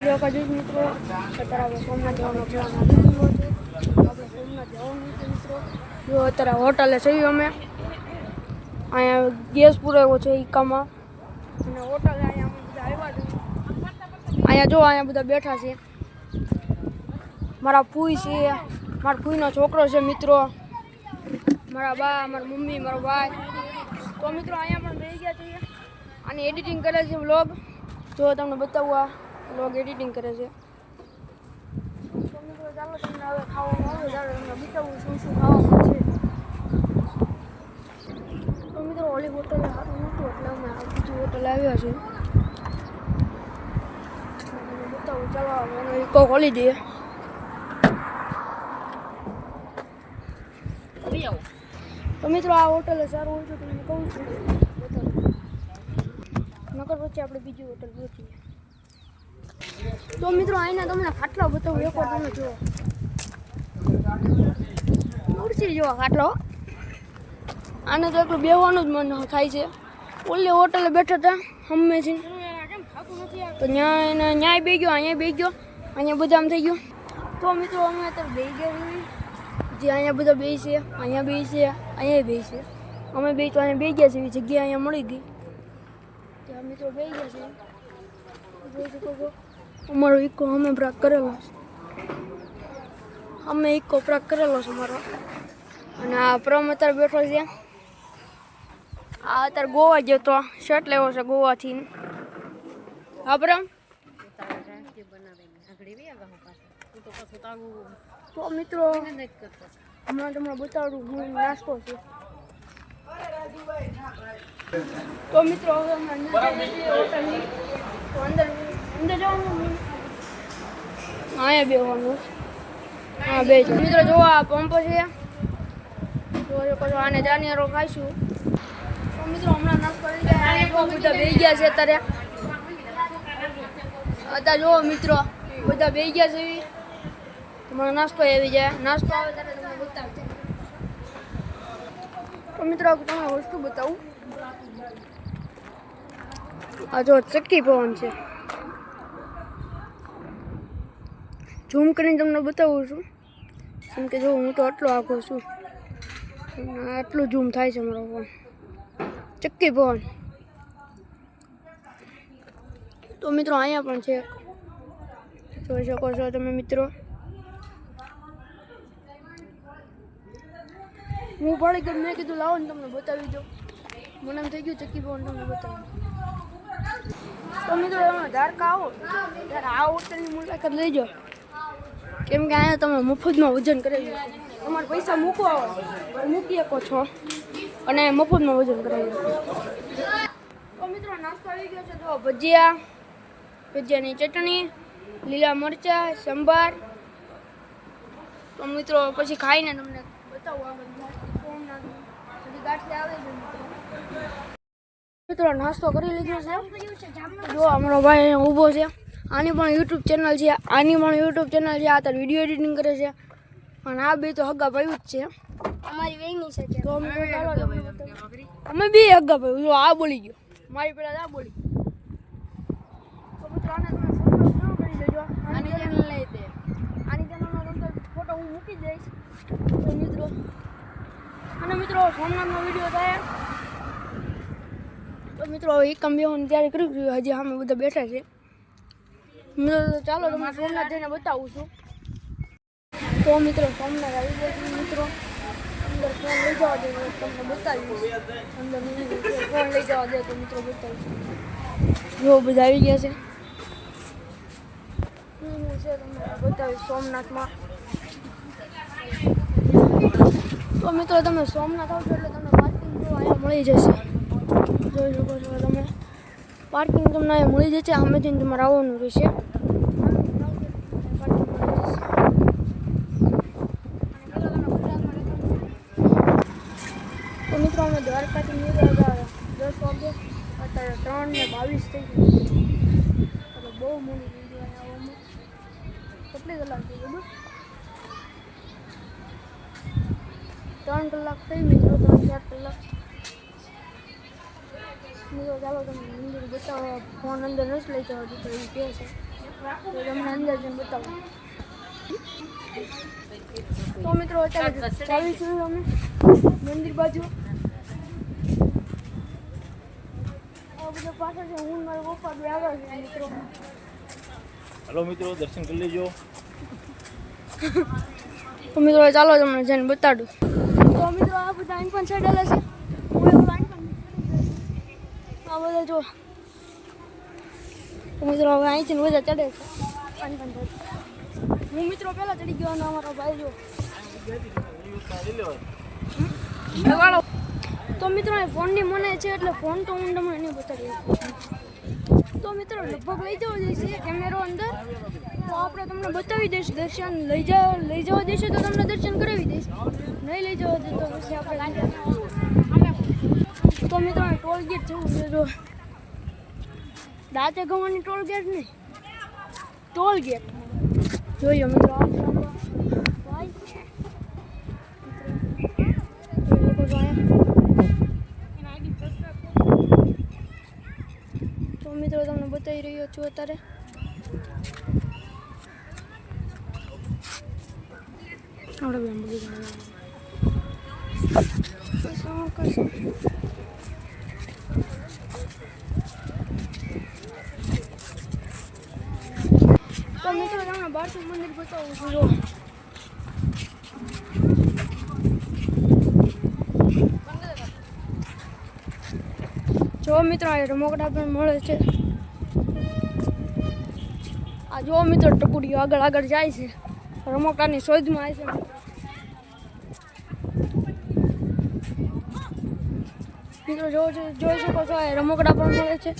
જય કાજુ મિત્રો અત્યારે સોમનાથ જવાનો પ્લાન આવી ગયો છે. આપણે સોમનાથ જવાનું છે મિત્રો. જો અત્યારે હોટલે જઈએ અમે. અહીંયા ગેસ પુરાવ્યો છે ઈકામાં અને હોટલે અહીંયા અમે બધા આવ્યા છે. અહીંયા જો અહીંયા બધા બેઠા છે. મારા ફૂઈ છે, મારા ફૂઈનો છોકરો છે મિત્રો, મારા બા, મારા મમ્મી, મારો ભાઈ. તો મિત્રો અહીંયા પણ રહી ગયા છીએ. આની એડિટિંગ કરે છે વ્લોગ. જો તમને બતાવું, આ વ્લોગ એડિટિંગ કરે છે. તો મિત્રો ચાલો તમને હવે ખાવાનું આવે ત્યારે તમને બતાવું શું શું ખાવાનું છે. તો મિત્રો ઓલી હોટલે સારું નહોતું એટલે અમે આ બીજી હોટલે આવ્યા છીએ. તમને બતાવું, ચાલો મને ઇકો ખોલી દઈએ. તો મિત્રો આ હોટલે સારું હોય તો તમને કહું છું, નકર પછી આપણે બીજી હોટલ ગોતીએ. તો મિત્રો અહીંના તમને ખાટલા બતાવું, એકવાર તમે જુઓ. ખુરશી જુઓ ખાટલો. આને તો એકલું બેસવાનું જ મન થાય છે. ઓલી હોટલે બેઠા હતા હંમેશા, તો ન્યાય બે ગયો, અહીંયા બે ગયો, અહીંયા બધા આમ થઈ ગયું. તો મિત્રો અમે અત્યારે બે ગયા જે અહીંયા બધા બે છે, અહીંયા બે છે, અહીંયા બે છે. અમે બે તો અહીંયા બે ગયા છે, એવી જગ્યા અહીંયા મળી ગઈ ત્યાં મિત્રો બે ગયા છે. જોઈ શકો છો અમારો ઇકો અમે પ્રાક કરેલો છે. અમે ઇકો પ્રાક કરેલો છે અમારો. અને આ પ્રમ અત્યારે બેઠો છે. આ અત્યારે ગોવા ગયો તો શર્ટ લેવો છે ગોવાથી. હા પ્રમ. તો મિત્રો હમણાં તમને બતાડું હું નાસ્તો છે. તો મિત્રો હવે અમે હોટલની તો અંદર જવાનું, અહીંયા બેસવાનું. હા બે મિત્રો જો આ પંપ છે, આને જાનિયારો ખાઈશું. તો મિત્રો હમણાં નાસ્તો કરી ગયા, બધા બે ગયા છે અત્યારે જુઓ મિત્રો બધા બે ગયા છે. તમારો નાસ્તો આવી જાય, નાસ્તો આવે ત્યારે તમને બતાવજો. તો મિત્રો તમને વસ્તુ બતાવું, આ જો ચક્કી પવન છે. ઝૂમ કરીને તમને બતાવું છું, કેમ કે જો હું તો આટલો આખો છું, આટલું ઝૂમ થાય છે મારો ફોન. ચક્કી પવન. તો મિત્રો અહીંયા પણ છે, જોઈ શકો છો તમે મિત્રો. હું પડી ગયો, મેં કીધું લાવો ને તમને બતાવી દો. મને એમ થઈ ગયું ચક્કી પવન તમને બતાવી. તો મિત્રો તમે દ્વારકા આવો ત્યારે આ હોટલની મુલાકાત લેજો, કેમ કે અહીંયા તમે મફતમાં વજન કરાવી શકો. તમારે પૈસા મૂકવા હોય મૂકી શકો છો અને મફતમાં વજન કરાવી શકો. તો મિત્રો નાસ્તો આવી ગયો છે. તો ભજીયા, ભજીયાની ચટણી, લીલા મરચાં, સંભાર. તો મિત્રો પછી ખાઈને તમને બતાવું બધી ગાંઠી આવે છે. મિત્રો નાસ્તો કરી લીધો છે. જો અમારો ભાઈ અહીંયા ઊભો છે. આની પણ યુટ્યુબ ચેનલ છે, આની પણ યુટ્યુબ ચેનલ છે. આ ત્યારે વિડીયો એડિટિંગ કરે છે. અને આ બે તો હગા ભાઈ જ છે. અમારી વેગની છે. તો અમે બે હગા ભાઈ. જો આ બોલી ગયો, મારી પેલા આ બોલી. તો મિત્રો આને તમે સબસ્ક્રાઇબ કરી દેજો. આની ચેનલ લઈ દે, આની ચેનલનો તમને ફોટો હું મૂકી દઈશ. તો મિત્રો અને મિત્રો સોમનાથનો વિડીયો થાય તો મિત્રો એકમ બેવાની તૈયારી કરી દીધી. હજી અમે બધા બેઠા છે. મિત્રો ચાલો તમને સોમનાથ જઈને બતાવું છું. તો મિત્રો સોમનાથ આવી ગયા છે. મિત્રો અંદર ફોન લઈ જવા દે તમને બતાવીશ. અંદર ફોન લઈ જવા દે તો મિત્રો બતાવીશ. જો બધા આવી ગયા છે. તમને બતાવીશ સોમનાથમાં. તો મિત્રો તમે સોમનાથ આવશો એટલે તમને પાર્કિંગ જો અહીંયા મળી જશે. જોઈ શકો છો તમે, પાર્કિંગ તમને અહીંયા મળી જશે. સામેથી તમારે આવવાનું રહેશે. તો મિત્રો અમે દ્વારકાથી નીકળ્યા હતા 10 વાગે, અત્યારે 3:22 થઈ ગઈ. બહુ મોડી થઈ ગઈ અહીંયા આવવામાં. કેટલી કલાક થઈ ગઈ? 3 કલાક થઈ મિત્રો, 3-4 કલાક. મિત્રો ચાલો તમને મંદિર બતાવો. ફોન અંદર નથી લઈ જવા દીધો એવું કહે છે. તો તમને અંદર જઈને બતાવું. તો મિત્રો અત્યારે ચાલીશું અમે મંદિર બાજુ. આ બધો પાછળ છે, હું મારા પપ્પા બે આગળ છે મિત્રો. હેલો મિત્રો, દર્શન કરી લેજો. તો મિત્રો ચાલો તમને જઈને બતાડું. તો મિત્રો આ બધા આઈન પણ ચડેલા છે. આ બધા જો. તો મિત્રો હવે અહીંથી બધા ચડે છે. હું મિત્રો પહેલા ચડી ગયો અને અમારો ભાઈ જો. તો મિત્રો એ ફોનની મને છે એટલે ફોન તો હું તમને નહીં બતાડી. તો મિત્રો લગભગ લઈ જવો જઈશે કેમેરો અંદર, તો આપણે તમને બતાવી દઈશું. દર્શન લઈ જવા દઈશું તો તમને દર્શન કરાવી દઈશ. નહીં લઈ જવા દે તો પછી આપણે તો મિત્રો ટોલ ગેટ જવું છે. જો દાંતે ગવાની ટોલ ગેટ નહીં, ટોલ ગેટ જોઈએ મિત્રો. તો મિત્રો તમને બતાવી રહ્યો છું અત્યારે. આપણે બેન બગી તો મિત્રો તમને બારસું મંદિર બતાવું છું. જો મિત્રો આ રમકડા પણ મળે છે. આ જો મિત્રો ટપુડીઓ આગળ આગળ જાય છે, રમકડાની શોધમાં આવે છે. મિત્રો જોઈ શકો છો આ રમકડા પણ મળે છે.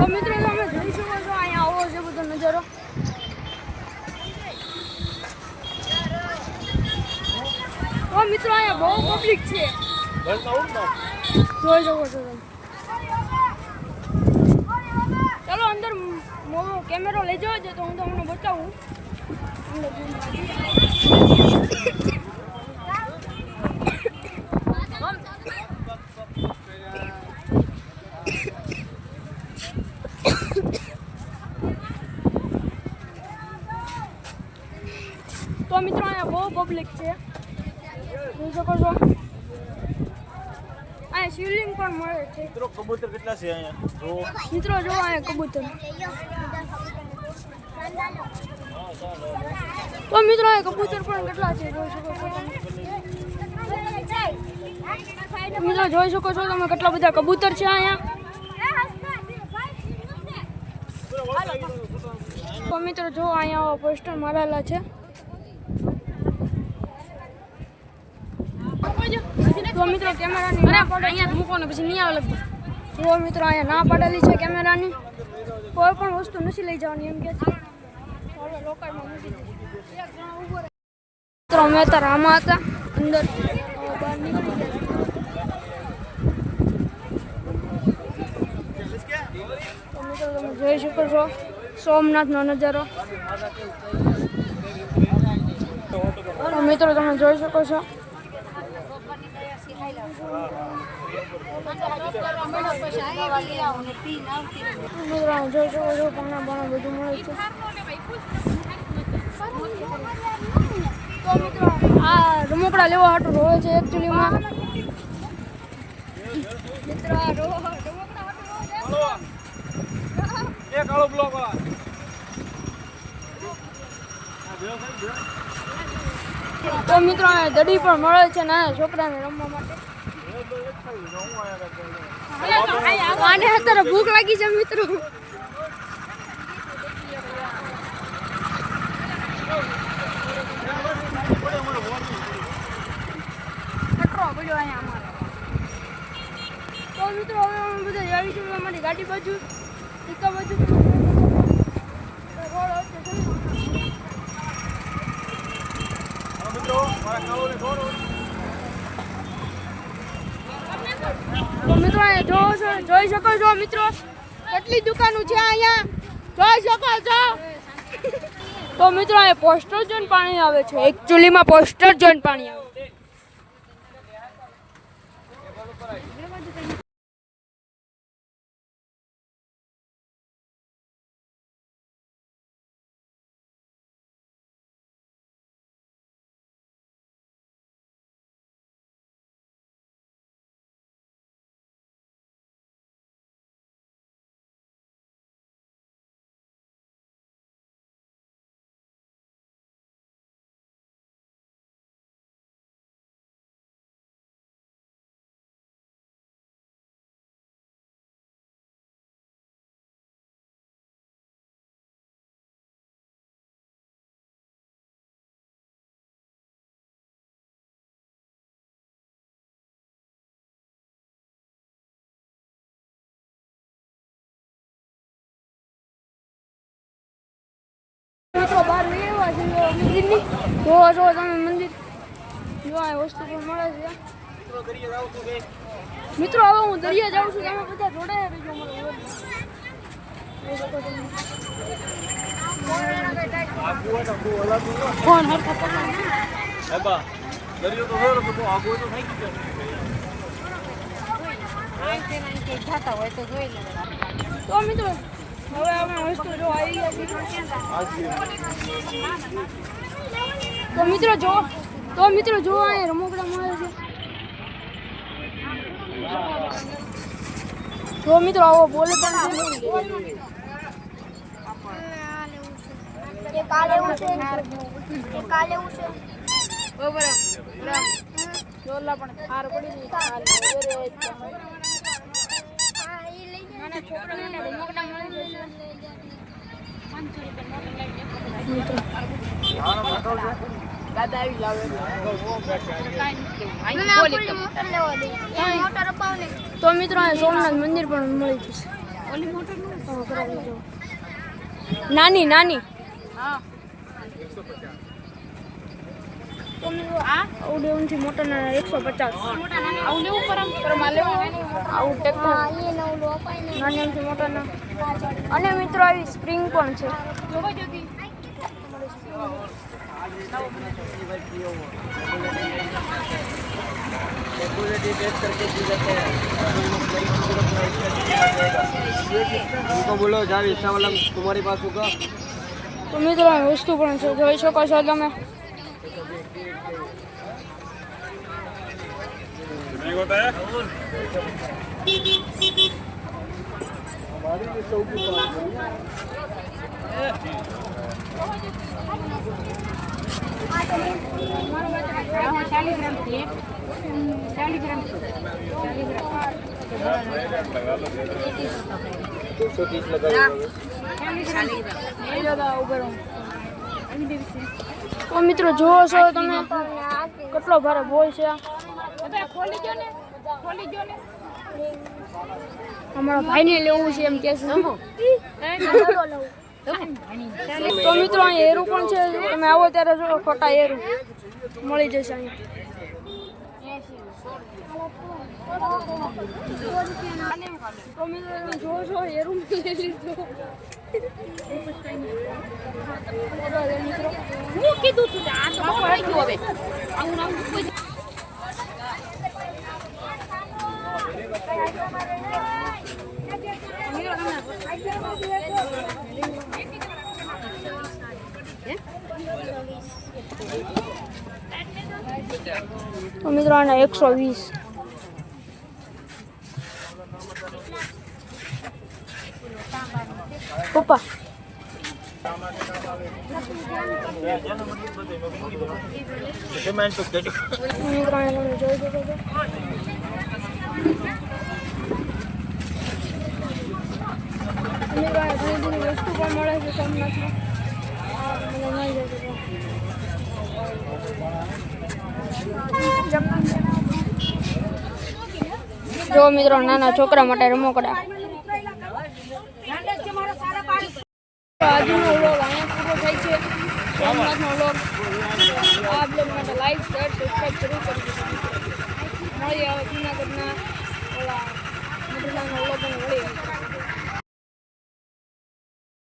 મિત્રો તમે જોઈ શકો છો અહીંયા આવો છે બધો નજારો. તો મિત્રો અહીંયા બહુ પબ્લિક છે, જોઈ શકો છો તમે. ચાલો અંદર કેમેરો લઈ જવા દે તો હું તમને બતાવું. તો મિત્રો અહીંયા બહુ પબ્લિક છે, જોઈ શકો છો. અહીંયા શિવલિંગ પણ મળે છે. મિત્રો કબૂતર કેટલા છે અહીંયા? મિત્રો જો અહીંયા કબૂતર. તો મિત્રો અહીંયા કબૂતર પણ કેટલા છે જોઈ શકો છો. મિત્રો જોઈ શકો છો તમે કેટલા બધા કબૂતર છે અહીંયા. તો મિત્રો જો અહીંયા પોસ્ટર મારેલા છે. તો મિત્રો કેમેરાની ના પડે અહીંયા મૂકો ને પછી નહીં આવે લગભગ. તો મિત્રો અહીંયા ના પાડેલી છે કેમેરાની, કોઈ પણ વસ્તુ નથી લઈ જવાની એમ કે છે. મિત્રો અમે અત્યારે આમાં હતા અંદર, બહાર નીકળી ગયા. તો મિત્રો તમે જોઈ શકો છો સોમનાથનો નજારો. તો મિત્રો તમે જોઈ શકો છો. જોઈ શકો છો પાણા બાણા બધું મળે છે. તો મિત્રો આ રમકડા લેવા હાટું રોવે છે એકચ્યુઅલીમાં. મિત્રો આ રમકડા તો મિત્રો આ દડી પણ મળે છે નાના છોકરાને રમવા માટે. આને અત્યારે ભૂખ લાગી છે મિત્રો. તો મિત્રો હવે અમે બધા આવીશું અમારી ગાડી બાજુ, ટીકા બાજુ. તો મિત્રો જોઈ શકો છો મિત્રો કેટલી દુકાનો છે અહીંયા જોઈ શકો છો. તો મિત્રો અહીંયા પોસ્ટર જોઈને પાણી આવે છે. એકચ્યુઅલીમાં પોસ્ટર જોઈને પાણી આવે. મિત્રો બહાર લઈ આવ્યા છે મંદિરની. જો તમે મંદિર જો આ વસ્તુ પણ મળે છે. મિત્રો હવે હું દરિયા જાઉં છું. તમે બધા જોડાયા રહેજો અમારા ફોન હરખા પકડ. દરિયો તો હોય તો આગો તો થઈ ગયો. તો મિત્રો હવે અમે વસ્તુ જો આવી ગયા છીએ. તો મિત્રો જો અહીંયા રમકડા મળે છે. જો મિત્રો આવો બોલે પણ છે. કાલે એવું છે બરાબર જોલા પણ હાર પડી ગઈ. કાલે નાના છોકરાને રમકડા મળે છે. 500 રૂપિયા દાદા આવી લાવે. તો મિત્રો સોમનાથ મંદિર પણ મળી જશે. ઓલી મોટર નાની નાની. તો મિત્રો આઉડેવનથી મોટરના 150. આવું લેવું પરમા લેવું આવું ટ્રેક્ટર નાની મોટરના. અને મિત્રો આવી સ્પ્રિંગ પણ છે. બોલો જાવી ઇન્स्टाग्राम तुम्हारी पास होगा. તો મિત્રો વસ્તુ પણ છે જોઈ શકો છો તમે. તો મિત્રો જુઓ છો તમે કેટલો ભારે બોલ છે. અમારા ભાઈને લેવું છે એમ કે છે. તો મિત્રો અહીંયા એરું પણ છે. તમે આવો ત્યારે જો ખોટા એરું મળી જશે અહીંયા. તો મિત્રો જો છો એરું મળી લીધું. હું કીધું તું આ તો પડી ગયું. હવે આવું આવું તો મિત્રો આના 120. પપ્પા વસ્તુ પણ મળે છે સોમનાથમાં. જો મિત્રો નાના છોકરા માટે રમકડા. આજનો વ્લોગ અહીંયા પૂરો થાય છે. સોમનાથનો વ્લોગ આ બ્લોગ માટે લાઈક શેર સબસ્ક્રાઈબ જરૂર કરી દેજો. મળીએ હવે જૂનાગઢના ઓલા